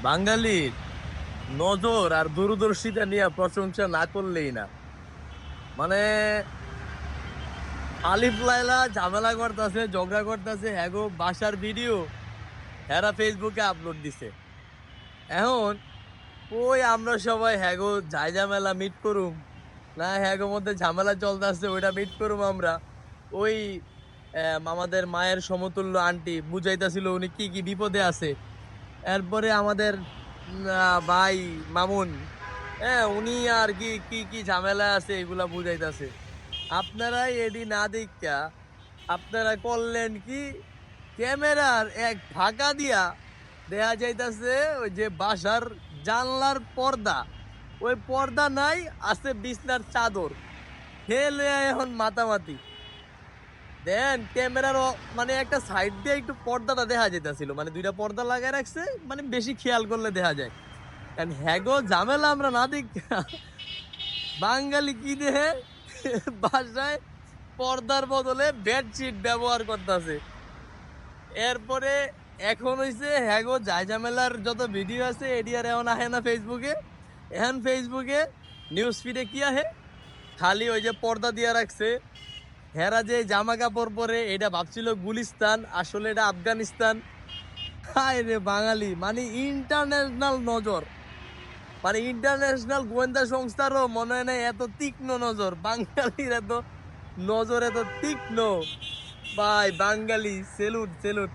বাঙালির নজর আর দূরদর্শিতা নিয়ে প্রশংসা না করলেই না। মানে আলিফ লাইলা ঝামেলা করতেছে, ঝগড়া করতেছে, হ্যাগো বাসার ভিডিও হেরা ফেসবুকে আপলোড দিছে। এখন ওই আমরা সবাই হ্যাগো যাই ঝামেলা মিট করুম, না হ্যাগো মধ্যে ঝামেলা চলতেছে ওইটা মিট করুম আমরা। ওই আমাদের মায়ের সমতুল্য আন্টি বুঝাইতেছিল উনি কি কি বিপদে আছে। এরপরে আমাদের ভাই মামুন, হ্যাঁ উনি আর কি কি কি ঝামেলা আছে এগুলা বুঝাইতেছে। আপনারাই এডি না দেখা আপনারা করলেন কি, ক্যামেরার এক ফাঁকা দিয়া দেখা যাইতাছে ওই যে বাসার জানলার পর্দা, ওই পর্দা নাই, আছে বিছনার চাদর, ফেলে এখন মাতামাতি। দেন ক্যামেরার মানে একটা সাইড দিয়ে একটু পর্দাটা দেখা যেতেছিল, মানে দুইটা পর্দা লাগাই রাখছে, মানে বেশি খেয়াল করলে দেখা যায়। কারণ হ্যাগো ঝামেলা আমরা না দেখ বাঙালি কি দেহে বাসায় পর্দার বদলে বেডশিট ব্যবহার করতেছে। এরপরে এখন হইছে হ্যাগো যাই ঝামেলার যত ভিডিও আছে এডিয়ার এখন আহে না ফেসবুকে। এখন ফেসবুকে নিউজ ফিডে কি আহে, খালি ওই যে পর্দা দিয়া রাখছে। হেরা যে জামা কাপড় পরে এটা ভাবছিল গুলিস্তান, আসলে এটা আফগানিস্তান। হায় রে বাঙালি, মানে ইন্টারন্যাশনাল নজর, মানে ইন্টারন্যাশনাল গোয়েন্দা সংস্থারও মনে হয় না এত তীক্ষ্ণ নজর, বাঙালির এত নজর এত তীক্ষ্ণ। ভাই বাঙালি সেলুট সেলুট।